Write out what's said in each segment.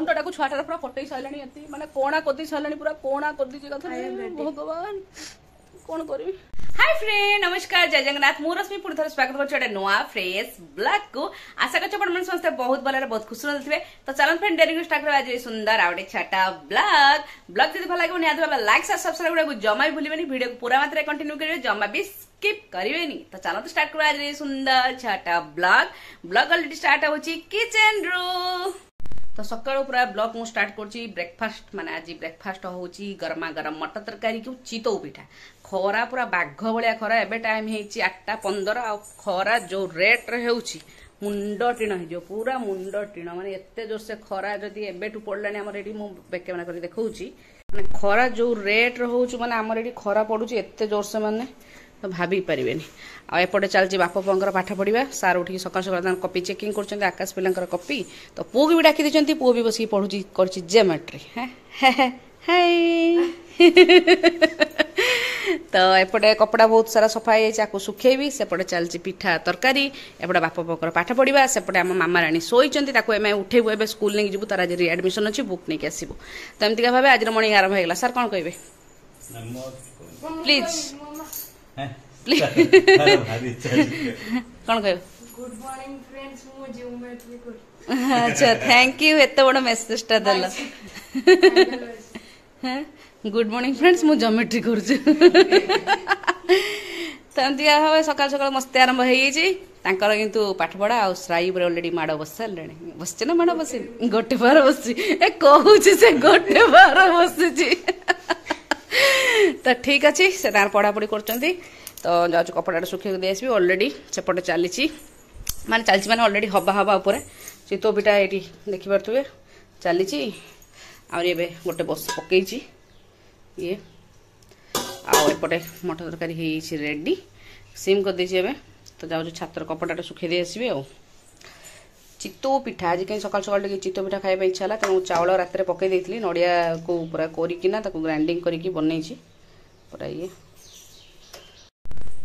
मुंडटा को छुआटार पूरा फटई साराणी एति माने कोणा कदी साराणी पूरा कोणा कदी कथा भगवान कौन करी। हाय फ्रेंड नमस्कार जय जगन्नाथ मु रश्मि पुणी थोड़ा स्वागत कर नुआ फ्रेश ब्लॉग को आशा कर समस्त बहुत भल बहुत खुश थे। तो चलो फ्रेंड डेरी स्टार्ट कर आज सुंदर आउटे छाटा ब्लॉग जब भल लगे निहत लाइक सब्सक्राइब जमा भी भूलें वीडियो को पूरा मात्रा कंटिन्यू करेंगे जमा भी स्किप करेंगे। तो चलो तो स्टार्ट कर आज सुंदर छाटा ब्लॉग अलरेडी स्टार्ट हो किचन रू। तो सकाळ पूरा ब्लॉग मु स्टार्ट करछि ब्रेकफास्ट माने आज ब्रेकफास्ट होछि गरमा गरम मटर तरकारी को चितौ पिठा खरा पूरा बाघ भलिया खरा एबे टाइम हेछि 8:15 आ खरा जो रेट रे हेउछि मुंड टिण हो पूरा मुंड टिण माने एते जोर से खरा जदी एबेटू पड़लानी हमर एडी मु बेकेमना करी देखौछि माने खरा जो रेट रे होउछि माने हमर एडी खरा पडुछि एते जोर से माने तो भाभी पारे आएपटे चलती बाप पुआर पाठ पढ़ा सार उठिक सकाल सकाल कपी चेकिंग कर आकाश पिलांकर कपी तो पुओ भी डाकी देते पुओ भी बस पढ़ुची कर जियोमेट्री तो एपटे कपड़ा बहुत सारा सफा हो सुखेबी सेपटे चलती पिठा तरकारी एपटे बाप पुआर पाठ पढ़ा सेपटे आम मामा राणी शोचती उठेबू ए स्कूल नहीं जीवु तार आज रिएडमिशन अच्छी बुक नहीं आसबू तो एमती भाव आज मर्णिंग आरंभ होगा। सार कौन कहे प्लीज कौन कह गुड मॉर्निंग फ्रेंड्स मु जियोमेट्री अच्छा थैंक यू एते बड़ मेसेजटा दल गुड मॉर्निंग फ्रेंड्स मु जियोमेट्री करूछु तंती भाव सकाल सकाल मस्ती आरंभ हो किंतु पाठ पढ़ा आ श्राई ऑलरेडी माड़ बस सारे बसचे ना माड़ बस गोटे बार बस कहूँ से गोटे बार बस तो ठीक अच्छे से तार पढ़ापढ़ी कर तो जाऊँ कपड़ा सुखे दे आसबि ऑलरेडी सेपटे चली माने चलती माने ऑलरेडी हवा हवा उपर चितो पिठा ये देखी पारे चली आउे गोटे बस पकई ये आउपटे मटर तरकारी रेडी सिम कर दे तो जाऊँ छातर कपड़ा सुखे दे आसबि आ चितो पिठा आज कहीं सकाल सकाल चितो पिठा खाଇବା इच्छा है तेणु चाउल रात पकई देती नड़िया को पूरा कोरिकिना ग्राइंडिंग करके बनई पूरा ये।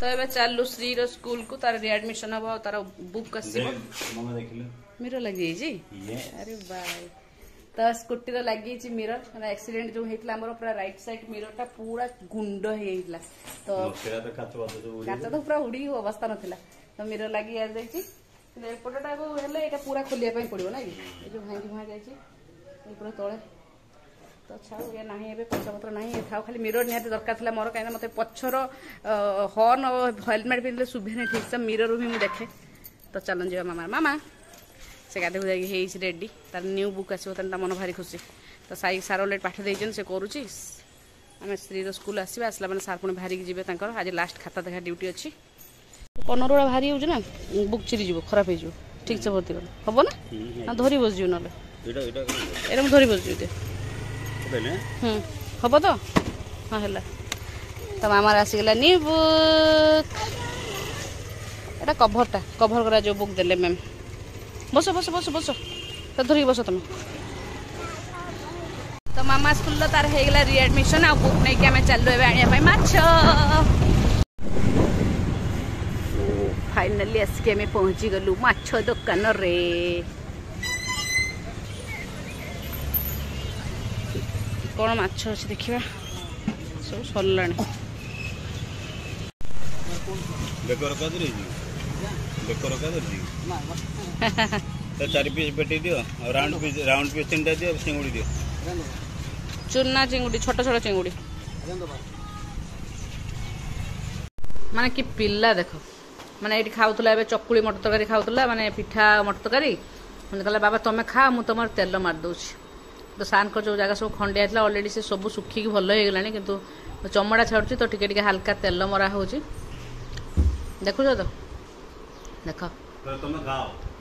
तो ये चलू श्री स्कूल को तार रिएडमिशन हम तार बुक मिरर लगी अरे बाय तो स्कूटी लगी मिरर एक्सीडेंट जो होता पूरा राइट साइड मिरर टा पूरा गुंड होता तो काच तो पूरा उड़ी अवस्था नाला तो मिरर लगी एपटा को पूरा खोलिया पड़ो ना ये जो भांगी भाँ जाए पूरा तले तो छाऊ ये ना पैसा पत्र ना था खाली मिरर निहाती दरकार था मोर कहीं मत पछर हर्न हेलमेट पिंधे शुभे नहीं ठीक से मिरर भी मुझे देखे। तो चलन जा मामा मामा से गाधे गुधा रेडी तार न्यू बुक आसो मन भारी खुशी तो साई सार ऑलरेडी पाठ देते से करुच्ची आम स्त्री स्कूल आसवा आसला मैंने सार पुणी बाहरिक जी आज लास्ट खाता देखा ड्यूटी अच्छी कनर गुड़ा भारी हो ना बुक चिरीज खराब हो ठीक से भर्ती कर हम ना धरी बस ना एरम धरी बस हम तो हाँ है तो मामार आसीगला नी बुक एटा कभरटा कभर करा जो बुक देले मैम बस बस बस बस तो धरिक बस तुम तो मामा स्कूल तार होगा रिएडमिशन आ बुक नहीं आम चलू ए आने माछ फाइनाली आसिक आम पहुँची गलु माछ दुकान रे कौन माछ अच्छे देखा सब सरला चार पीस पेटी दियो राउंड पीस 3टा दियो चिंगुड़ी दियो चूना चिंगुड़ी छोट छोट चिंगुड़ी माने कि पिल्ला देखो माने ये खाऊला चकुड़ी मटर तरकारी खाऊला माने पिठा मटर तरकारी कहला बाबा तुम खा मु तुम तेल मारिदे तो सान को जो जगह सब खंडिया था ऑलरेडी से सब सुखिक भल हो गलानी किंतु चमड़ा छाड़ुची तो टिके हल्का तेल मरा हो देखुच तो देख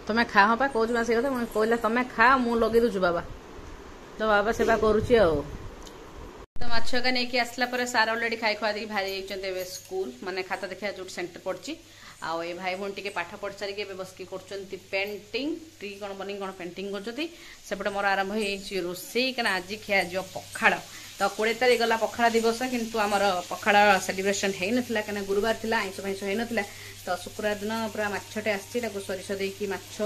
तुम खा हाँ पा कौन से कथा कहला तुम खा मु लगे दूसु बाबा तो बाबा सेवा करुच्ची तो माछ का नहीं आसला सार ऑलरेडी खाई खुआ देकी भारी जाइए स्कूल माने खाता देखा जो सेंटर पड़ी आउ ये भाई भौणी टे पाठ पढ़ सारिक बसिक कर पेंटिंग ट्री कौन बनी कौन पेंटिंग करपटे मोर आरंभ हो रोसई क्या आज खिया जो पखाड़ तो 20 तारीख गला पखाड़ दिवस किंतु आमर पखाड़ सेलिब्रेशन हो नाला क्या गुरुवार थी आईस फैंस हो नाला तो शुक्रवार दिन पूरा मछटे आसी सोरिष देकी माछ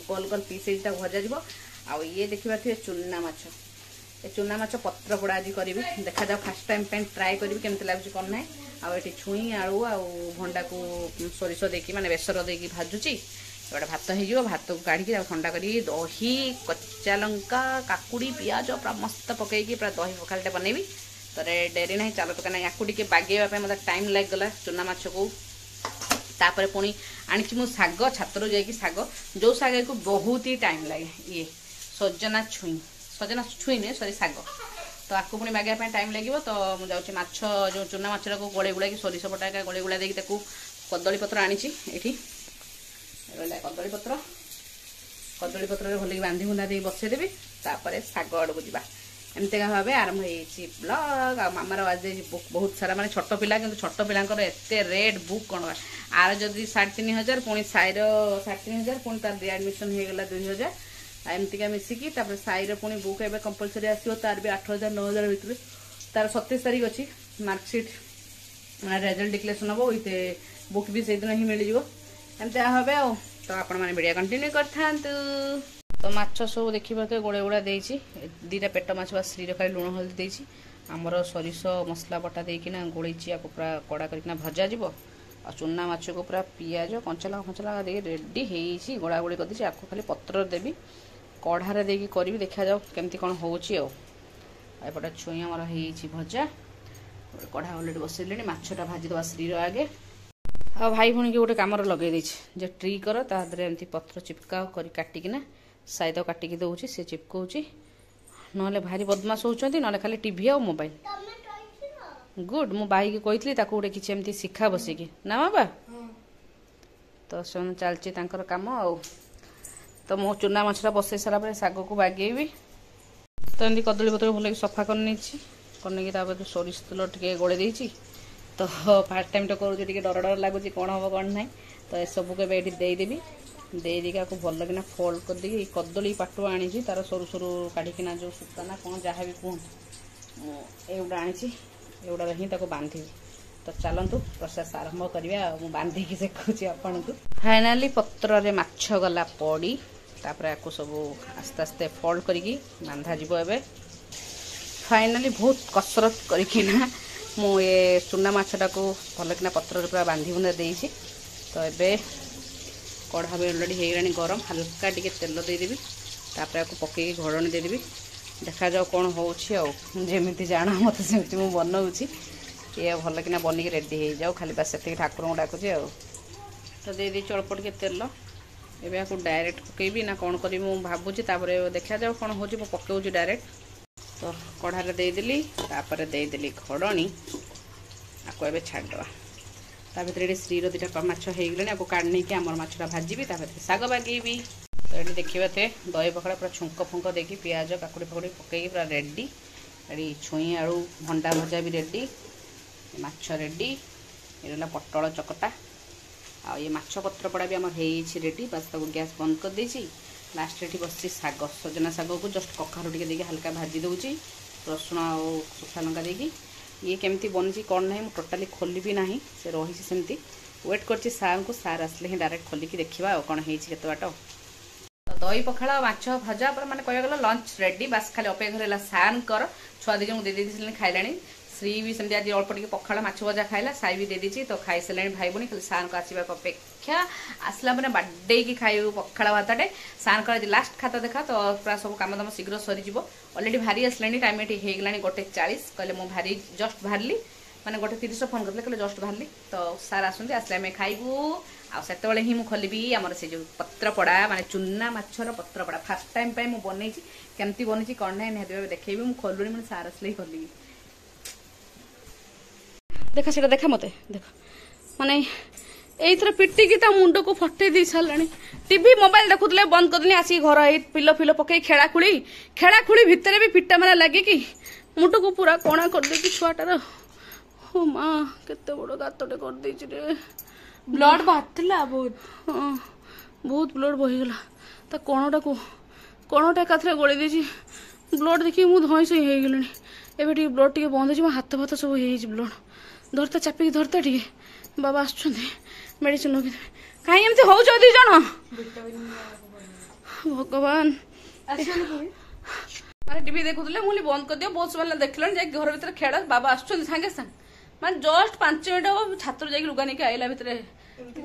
गोल गोल पीस भजा आउ ये देखिए चुना माछ ए चुना माछ पत्र पोड़ा आज करी देखा जाओ फास्ट टाइम पे ट्राए करी केमती लगुच कौन ना आठी छुई आलू आउ भंडा को सोरिष देकी माने बेसर देकी भाजुची गोटे भात हो भात को काढ़ी ठंडा करी दही कच्चा लंका काकुड़ी पियाज पूरा मस्त पकईकी पूरा दही पखालटे बनैबी तो डेरी ना चलो तो कहीं या बागेवा मतलब टाइम लगला चुना माछ को तापर पुणी आनी मु शाग छातर जाकि शाग जो शाग को बहुत ही टाइम लगे ये सजना छुई नुहे सरी शाग तो आपको पुणी बागेवा टाइम लगे तो मुझे माछ जो चुना माछ को गोड़े गुड़ा सोरिष बटा गोड़े गुड़ा देकी कदली पत्र आनी कदली पत्र भल बांधी बुंदा दे बसईदेवी तापर शाग आड़ को जावा एमतीका भाव आरंभ हो ब्लग आमार आज बुक बहुत सारा माने छोट पिला कि छोट पिलांकर एते रेट बुक कौन आर जदि 3500 पुणी साईर 3500 पुणी तार रिएडमिशन हो गला 2000 एमतीका मिसिकी तापर साईर पुणी बुक एबे कंपलसरी आसीबो तार भी 8000 9000 भितर तार 27 तारीख अच्छी मार्कशीट माने रिजल्ट डिक्लेरेशन हम विथ बुक भी से दिन ही मिल जिवो एमतीका भाव तो आपण माने वीडियो कंटिन्यू करथांतु तो माछ सब देखिए गोड़े गुड़ा देती दीटा पेट माछ बा श्री खाली लुण हल्दी देती आमर सोरिष मसला बटा देना गोलैची आपको पूरा कड़ा करना भजा जीव आ चुना माछ को पूरा पियाज कंचला फंचला दे रेडी हो गोड़ा गोड़ी कर आपको खाली पत्र देवी कढ़ारे देकी करी देखा जाओ केमती कौन होपटे छुई आमर हो भजा कढ़ा अलरेडी बसैले माछटा भाजीदे श्रीर आगे आ भाई भूणी गोटे कम लगे जे ट्री कर तादे एमती पत्र चिपका कर काटिकिना साइद काटिकी दौर सी चिपकाऊँगी ना भारी बदमाश होती ना खाली टीवी आ मोबाइल गुड मु भाई की कही गोटे किसी एमती शिखा बसिकी ना बाबा तो से चलती कम आ तो मो चुना माछटा बसई सारा शाग को बागेबी तो एमती कदली पत्र भल सफा कर सोरिष तेल टे गोड़े देती तो फास्ट टाइम तो करुँच डर डर लगुच कौन हम कौन ना तो ये सबको ये देदेवी देदी आपको भल कि फोल्ड कर दी कदली पाटुआ आनी तार सरू सरू काढ़िकिना जो सूताना कौन जहाँ भी कहूँ एगुड़ा आनी एगुड़ा ही बांधी तो चलतु प्रोसेस आरंभ करवा बांधिकी देखुची आपन को फाइनाली पत्र रे माछ गला पड़ी तापर आपको सब आस्ते आस्ते फोल्ड करिकी बांधा जीव एबे फाइनाली बहुत कसरत करिकिना मु ये चुना माछटा को भल कि पत्र पूरा बांधी बुंदा देइछि तो एबे कढ़ा भी अलरेडी हो गरम हल्का टिके तेल देदेवी तापर आपको पकईकी घोड़नी देदेवी देखा जाओ कौन होमती जान मत सेमती मुझे बनाऊँगी ये भल कि बनिकी रेडी हो जाओ खाली बास से ठाकुर को डाकुची आ तो दे दी अल्प टिके तेल एवं आपको डायरेक्ट पकईबी ना कौन करी भावुची देखा जाओ कौन हो पकाऊँ डायरेक्ट तो कढ़ारे देदेली तापर देदेली घोड़नी आपको एवं छाड़देवा ता भर ये श्रीर दीटा माछ होगले आपको काढ़ी कि आमर माछटा भाजी शाग बागेबी तो ये देखिए थे दही पकड़ा पूरा छुंक फुंक देकी पियाज काकुड़ी फाकुड़ी पकईकी पूरा रेडी ये छुई आलू भंडा भजा भी रेडी माछ रेडी ये रहा पटल चकटा आ ये माछ पत्र पड़ा भी आमर रेडी बस गैस बंद कर देछि लास्ट ये बस शाग सजना शाग को जस्ट कखारू टे देकी हल्का भाजी दूची रसुण और सुखा लंका देकी ये केमती बनी कौन ना टोटाली खोली भी ना से रही सेमती वेट कर सार को सार आसले ही डायरेक्ट खोलिकी देखा कौन होते बाट तो दही पखाड़ माछ भजा पर मैंने कह गला लंच रेडी बस खाली अपेक्षा रहा सार कर छुआ दी मुझे दे खाइला श्री भी सेमती आज अल्प टे पखाड़ माछ भजा खाइला साई भी दे दी तो खाई सारे भाई भूणी खाली सार को आसवा अपेक्षा आसला मैंने बाडे की खाइबू पखाड़ भातटे सार कर लास्ट खाता देखा तो पूरा सब कम दाम शीघ्र सरीज अलरेडी भारी आसला टाइम ये होगला 1:40 कहले मुझे भारी जस्ट बाहरली मैंने 1:30 फोन करते कहले जस्ट बाहरली तो सार आसते आसले आम खाइबू आते ही मुझे खोलि आमर से जो पत्र पड़ा माने चुना माछर पत्र पड़ा फास्ट टाइम पे मुझे बनई केमती बनी कौन ना निहत देखी मुझे खोलुनी मैंने सार आसले ही खोलि देखा से देखा मत देख माने एथर पिटिकी ता मुंड को फटे दी सारा टीवी मोबाइल देखुले बंद करदेनी आसी घर पिलो फिलो पकई खेड़ाखुड़ी भितर भी पिटा मारा लगे कि मुंड को पूरा कणा कर दे छुआटार हो माँ केते बड़ गातटे कर देछि रे ब्लड बाहरला बहुत हाँ बहुत ब्लड बहीगला ता कणटा एकाथरे गोली देछि ब्लड देखिए मुझे धईस हो गले एबे टी ब्लड टी बंद हो हाथ फाथ सब हो ब्लड धरता चापिकी धरता टी बाबा आसुँच मेडिसिन लगे कहीं एमती हो दी जन भगवान ମାନେ ଟିଭି ଦେଖୁଥିଲେ ମୁଁ ବନ୍ଦ କରିଦିଅ ବହୁତ ସେମାନେ ଦେଖିଲାଣି ଯାଇକି ଘର ଭିତରେ ଖେଳ ବାବା ଆସୁଛନ୍ତି ସାଙ୍ଗେ ସାଙ୍ଗେ ମାନେ ଜଷ୍ଟ 5 ମିନିଟ୍ ହବ ଛାତରୁ ଯାଇକି ଲୁଗା ନେଇକି ଆଇଲା ଭିତରେ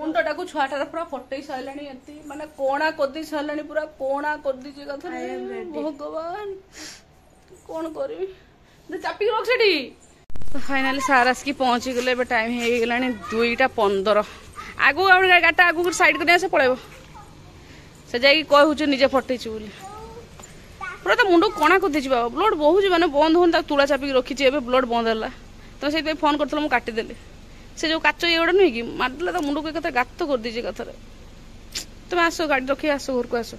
ମୁଣ୍ଡଟାକୁ ଛୁଆଟାର ପୁରା ଫଟେଇ ସାରିଲାଣି ଏମିତି ମାନେ କଣା କରିଦେଇ ସାରିଲାଣି ପୁରା କଣା କରିଦେଇଛି କଥା ଭଗବାନ କଣ କରିବି ଚାପିକି ରଖ ସେଠି। ଫାଇନାଲି ସାର୍ ଆସିକି ପହଞ୍ଚିଗଲେ ଏବେ ଟାଇମ୍ ହେଇଗଲାଣି 2:15 ଆଗକୁ ଗାଡ଼ିଟା ଆଗକୁ ସାଇଡ୍ କରି ଆସେ ପଳେଇବ ସେ ଯାଇକି କହୁଛୁ ନିଜେ ଫଟେଇଛୁ ବୋଲି ପୁରା ତା ମୁଣ୍ଡକୁ କଣା କରିଦେଇଛି ବାବା ବ୍ଲଡ୍ ବହୁଛି ମାନେ ବନ୍ଦ ହଉନି ତାକୁ ତୁଳା ଚାପିକି ରଖିଛି ଏବେ ବ୍ଲଡ୍ ବନ୍ଦ ହେଲା ତମେ ସେଇଥିପାଇଁ ଫୋନ୍ କରିଥିଲ ମୁଁ କାଟିଦେଲି ସେ ଯୋଉ କାଚ ଇଏଗୁଡ଼ା ନୁହେଁ କି ମାରିଦେଲା ତା ମୁଣ୍ଡକୁ ଏକାଥରେ ଗାତ କରିଦେଇଛି ଏକାଥରେ ତମେ ଆସ ଗାଡ଼ି ରଖି ଆସ ଘରକୁ ଆସ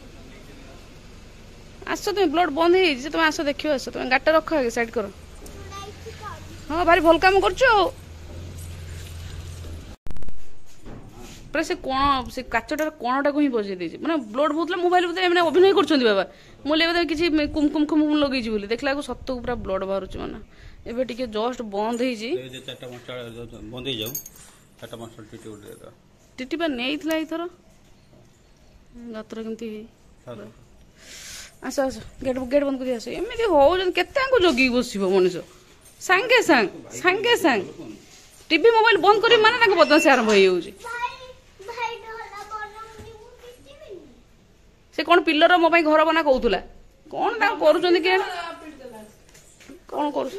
ଆସ ତମେ ବ୍ଲଡ୍ ବନ୍ଦ ହେଇଯାଇଛି ତମେ ଆସ ଦେଖିବ ଆସ ତମେ ଗାଡ଼ିଟା ରଖ ଆଗେ ସାଇଡ୍ କର ହଁ ଭାରି ଭଲ କାମ କରୁଛୁ ଆଉ ପୁରା ସେ କଣ ସେ କାଚଟାର କଣଟାକୁ ହିଁ ବସେଇ ଦେଇଛି ମାନେ ବ୍ଲଡ୍ ବହୁଥିଲା ମୁଁ ଭାବିଲି ବୋଧେ ଏମାନେ ଅଭିନୟ କରୁଛନ୍ତି ବାବା ମୁଁ ବୋଧେ କିଛି କୁମ ଲଗେଇଛି ବୋଲି ଦେଖିଲା ବେଳକୁ ସତକୁ ପୁରା ବ୍ଲଡ୍ ବାହାରୁଛି ମାନେ ଏବେ ଟିକେ ଜଷ୍ଟ ବନ୍ଦ ହେଇଛି ଟିଟି ବା ନେଇଥିଲା ଏଇଥର ଗାତର କେମିତି ଆସ ଆସ ଗେଟ୍ ବନ୍ଦ କରି ଆସ ଏମିତି ହଉଛନ୍ତି କେତେ ଆଙ୍କୁ ଜଗିକି ବସିବ ମଣିଷ ସାଙ୍ଗେ ସାଙ୍ଗ ଟିଭି ମୋବାଇଲ ବନ୍ଦ କରି ମାନେ ତାଙ୍କ ବଦମାସି ଆରମ୍ଭ ହେଇଯାଉଛି ସେ କଣ ପିଲର ମୋ ପାଇଁ ଘର ବନା କହୁଥିଲା କଣ ତାଙ୍କୁ କରୁଛନ୍ତି କି କଣ କରୁଛୁ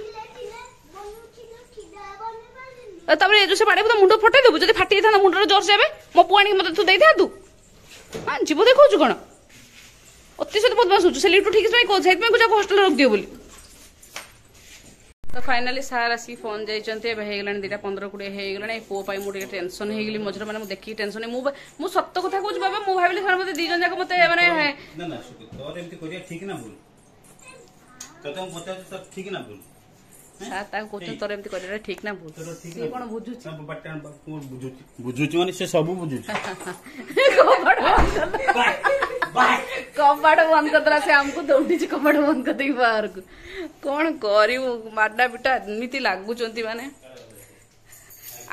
ତାପରେ ଏ ଯୋଉ ସେ ବାଡେଇବୁ ମୁଣ୍ଡ ଫଟେଇ ଦେବୁ ଯଦି ଫାଟି ଯାଇଥାନ୍ତା ମୁଣ୍ଡରେ ଜୋରସେ ଏବେ ମୋ ପୁଅ ଆଣିକି ମତେ ତୁ ଦେଇଥାନ୍ତୁ ଯିବ ଦେଖାଉଛୁ କଣ ଅତିଶତ ବଦମାସ ହଉଛୁ ସେ ଲିଟୁ ଠିକ ସେଇଥିପାଇଁ ଯାକୁ ହଷ୍ଟେଲରେ ରଖିଦିଅ ବୋଲି ତ ଫାଇନାଲି ସାର୍ ଆସିକି ଫୋନ୍ ଯାଇଛନ୍ତି ଏବେ ହେଇଗଲାଣି 2:15-20 ହେଇଗଲାଣି ପୁଅ ପାଇଁ ମୁଁ ଟିକେ ଟେନସନ୍ ହେଇଗଲି ମଝିରେ ମାନେ ମୁଁ ଦେଖିକି ଟେନସନ୍ ମୁଁ ସତ କଥା କହୁଛି ବାବା ମୁଁ ଭାବିଲି ସାର୍ ମତେ 2 ଜଣ ଯାକ ମତେ ମାନେ ସାର୍ ତାକୁ କହୁଛନ୍ତି ତୋର ଏମିତି କରିବା ଠିକ ନା ଭୁଲ ସିଏ କଣ ବୁଝୁଛି ମାନେ ସେ ସବୁ ବୁଝୁଛି କବାଟ ବନ୍ଦ କରିଦେଲା ସେ ଆମକୁ ଦୌଡ଼ିଛି କବାଟ ବନ୍ଦ କରିଦେଇକି ବାହାରକୁ କଣ କରିବୁ ମାଡା ପିଟା ଏମିତି ଲାଗୁଛନ୍ତି ମାନେ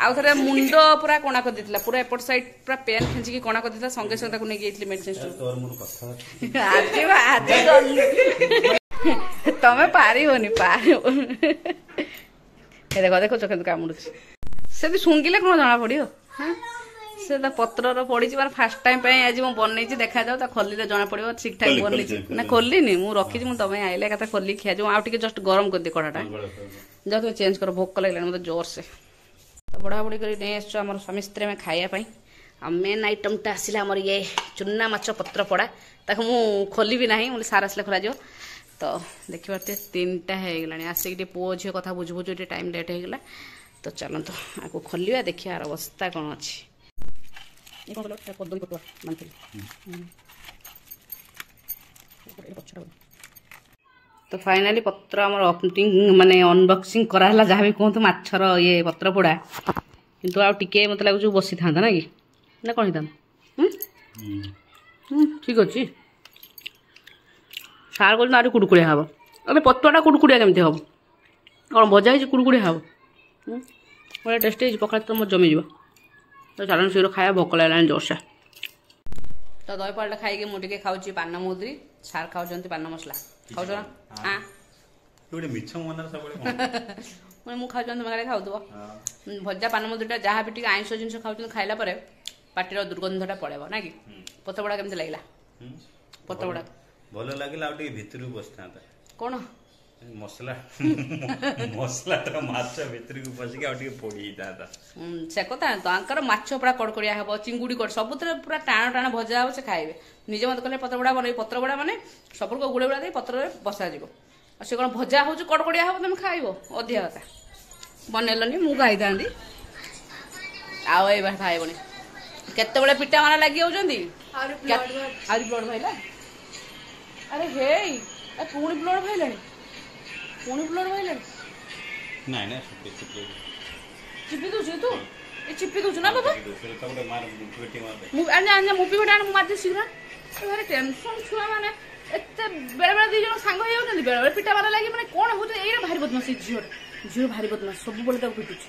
ଆଉ ଥରେ ମୁଣ୍ଡ ପୁରା କଣା କରିଦେଇଥିଲା ପୁରା ଏପଟ ସାଇଡ ପୁରା ପେନ୍ ଖେଞ୍ଚିକି କଣା କରିଦେଇଥିଲା ସଙ୍ଗେ ସଙ୍ଗେ ତାକୁ ନେଇକି ଯାଇଥିଲି ମେଡିସିନ ତମେ ପାରିବନି ଦେଖ ଦେଖୁଛ କେମିତି କାମୁଡୁଛି ସେମିତି ଶୁଙ୍ଘିଲେ କଣ ଜଣା ପଡିବ ସେ ତା ପତ୍ରର ପଡିଛି ମାନେ ଫାର୍ଷ୍ଟ ଟାଇମ ପାଇଁ ଆଜି ମୁଁ ବନେଇଛି ଦେଖାଯାଉ ତା ଖୋଲିଲେ ଜଣା ପଡିବ ଠିକ ଠାକ ବନେଇଛି ନା ଖୋଲିନି ମୁଁ ରଖିଛି ମୁଁ ତମେ ଆଇଲେ ଏକାଥରେ ଖୋଲିକି ଖିଆଯିବ ଆଉ ଟିକେ ଜଷ୍ଟ ଗରମ କରିଦିଏ କଡ଼ାଟା ଯାଉ ତମେ ଚେଞ୍ଜ କର ଭୋକ ଲାଗିଲାଣି ମତେ ଜୋରସେ ତ ବଢାବଢି କରି ନେଇ ଆସିଛୁ ଆମର ସ୍ୱାମୀ ସ୍ତ୍ରୀ ଆମେ ଖାଇବା ପାଇଁ ଆଉ ମେନ୍ ଆଇଟମଟା ଆସିଲା ଆମର ଇଏ ଚୁନା ମାଛ ପତ୍ର ପୋଡ଼ା ତାକୁ ମୁଁ ଖୋଲିବି ନାହିଁ ମୁଁ ସାର ଆସିଲେ ଖୋଲାଯିବ ତ ଦେଖିପାରୁଥିବେ 3ଟା ହେଇଗଲାଣି ଆସିକି ଟିକେ ପୁଅ ଝିଅ କଥା ବୁଝୁ ବୁଝୁ ଟିକେ ଟାଇମ୍ ଲେଟ୍ ହେଇଗଲା ତ ଚାଲନ୍ତୁ ଆକୁ ଖୋଲିବା ଦେଖିବା ଆର ଅବସ୍ଥା କ'ଣ ଅଛି ତ ଫାଇନାଲି ପତ୍ର ଆମର ମାନେ ଅନବକ୍ସିଂ କରାହେଲା ଯାହା ବି କୁହନ୍ତୁ ମାଛର ଇଏ ପତ୍ର ପୋଡ଼ା କିନ୍ତୁ ଆଉ ଟିକେ ମତେ ଲାଗୁଛି ବସିଥାନ୍ତା ନା କି ନା କ'ଣ ହେଇଥାନ୍ତା ଠିକ୍ ଅଛି ସାର୍ କହୁଛନ୍ତି ଆହୁରି କୁଡ଼କୁଡ଼ିଆ ହେବ ଏବେ ପତ୍ରଟା କୁଡ଼କୁଡ଼ିଆ କେମିତି ହେବ କ'ଣ ଭଜା ହେଇଛି କୁଡ଼କୁଡ଼ିଆ ହେବ ବଢ଼ିଆ ଟେଷ୍ଟ ହେଇଛି ପଖାଳ ତ ମୋର ଜମିଯିବ ତ ଚାଲନ୍ତୁ ଶୀଘ୍ର ଖାଇବା ଭୋକ ଲାଗିଲାଣି ଜୋରସେ ତ ଦହି ପଖାଳଟା ଖାଇକି ମୁଁ ଟିକେ ଖାଉଛି ପାନ ମୁଦ୍ରି ସାର୍ ଖାଉଛନ୍ତି ପାନ ମସଲା ଖାଉଛ ନା ମୁଁ ଖାଉଛି ତମେ କାଳେ ଖାଉଥିବ ଭଜା ପାନ ମୁଦ୍ରିଟା ଯାହା ବି ଟିକେ ଆଇଁଷ ଜିନିଷ ଖାଉଛନ୍ତି ଖାଇଲା ପରେ ପାଟିର ଦୁର୍ଗନ୍ଧଟା ପଳେଇବ ନା କି ପତ୍ରପୋଡ଼ା କେମିତି ଲାଗିଲା ପତ୍ରପୋଡ଼ା ଭଲ ଲାଗିଲା ଆଉ ଟିକେ ଭିତରକୁ ବସିଥାନ୍ତା କ'ଣ ମସଲାଟା ମାଛ ଭିତରକୁ ପଶିକି ଆଉ ଟିକେ ପୋଡ଼ି ହେଇଥାନ୍ତା ସେ କଥା ତାଙ୍କର ମାଛ ପୁରା କଡ଼କଡ଼ିଆ ହେବ ଚିଙ୍ଗୁଡ଼ି ସବୁଥିରେ ପୁରା ଟାଣ ଟାଣ ଭଜା ହେବ ସେ ଖାଇବେ ନିଜେ ମତେ କହିଲେ ପତ୍ରପୋଡ଼ା ବନେଇବି ପତ୍ରପୋଡ଼ା ମାନେ ସବୁକୁ ଗୁଡ଼େ ଗୁଡ଼ା ଦେଇ ପତ୍ରରେ ବସାଯିବ ଆଉ ସେ କ'ଣ ଭଜା ହେଉଛି କଡ଼କଡ଼ିଆ ହେବ ତମେ ଖାଇବ ଅଧିକା କଥା ବନେଇଲନି ମୁଁ ଖାଇଥାନ୍ତି ଆଉ ଏଇ ଖାଇବନି କେତେବେଳେ ପିଠା ମାରା ଲାଗି ଯାଉଛନ୍ତି ଆହୁରି ବ୍ଲଡ୍ ଭାଇଲା ଆରେ ହେଇ ପୁଣି ବ୍ଲଡ୍ ଭାଇଲାଣି ନାଇଁ ନାଇଁ ଚିପି ଦଉଛୁ ତୁ ଏ ଚିପି ଦଉଛୁ ନା ବାବା ମୁପି ଗୋଟେ ଆଣ ମୁଁ ମାରିଦିଏ ଶୀଘ୍ର ଭାରି ଟେନସନ୍ ଛୁଆ ମାନେ ଏତେ ବେଳେବେଳେ 2 ଜଣ ସାଙ୍ଗ ହେଇଯାଉଛନ୍ତି ବେଳେବେଳେ ପିଠା ମାରା ଲାଗି ମାନେ କ'ଣ ହଉଛି ଏଇଟା ଭାରି ବଦମାସ ଝିଅ ଭାରି ବଦମାସ ସବୁବେଳେ ତାକୁ ପିଟୁଛି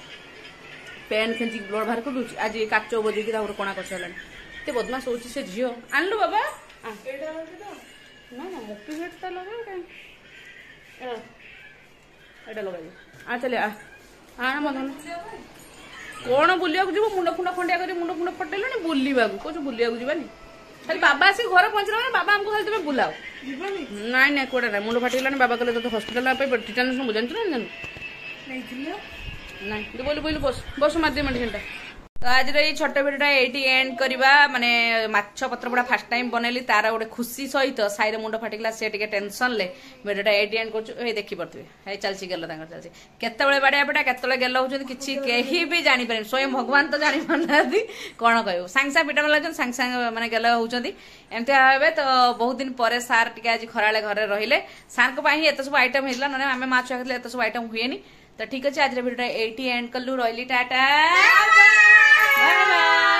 ପେନ୍ ଖେଞ୍ଚିକି ବ୍ଲଡ୍ ବାହାର କରିଦେଉଛି ଆଜି କାଚ ବଜେଇକି ତାକୁ କଣା କରିସାରିଲାଣି ଏତେ ବଦମାସ ହଉଛି ସେ ଝିଅ ଆଣିଲୁ ବାବା ନା ନା ମୋପି ସେଟ୍ ତା ଲଗେଇବ କାହିଁ ଏଇଟା ଲଗାଇବି ଚାଲେ ଆଣ ମନ କଣ ବୁଲିବାକୁ ଯିବୁ ମୁଣ୍ଡ ଫୁଣ୍ଡ ଖଣ୍ଡିଆ କରି ମୁଣ୍ଡ ଫୁଣ୍ଡ ଫଟେଇଲଣି ବୁଲିବାକୁ କହୁଛୁ ବୁଲିବାକୁ ଯିବାନି ଖାଲି ବାବା ଆସିକି ଘରେ ପହଞ୍ଚିଲା ମାନେ ବାବା ଆମକୁ ଖାଲି ତମେ ବୁଲାଅ ନାଇଁ ନାଇଁ କୁଆଡେ ନାଇଁ ମୁଣ୍ଡ ଫାଟିଗଲାଣି ବାବା କହିଲେ ତୋତେ ହସ୍ପିଟାଲ ପାଇଁ ଟିଟାନସ୍ ମୁଁ ଜାଣିଛୁ ନା ଜାଣିଛୁ ନାଇଁ ବୋଇଲୁ ବୋଇଲୁ ବସ ବସ ମାରିଦିଏ ମେଡିସିନଟା तो आज छोट भिडियो ये एंड करवा माने माछ पत्रपोड़ा फास्ट टाइम बनैली तार गोटे खुशी सहित साई मुंड फाटिगला से टेंशन ले भिडियो ये एंड कर देखी पारे चलती गेल चलती केत बाड़िया पेटा केत गेल होती किसी कहीं भी जापर स्वयं भगवान तो जाना कौन कह सांगे सांगे पिटा लगे सांगे सांगे मैंने गेल होती एमती भावे तो बहुत दिन पर सार टे आज खरा घरे रहिले सार को एत सब आइटम होता ना आम माछ खाते एत सब आइटम हुए तो ठीक अच्छे आज भिडियो ये एंड कलु रही टाटा बाय बाय।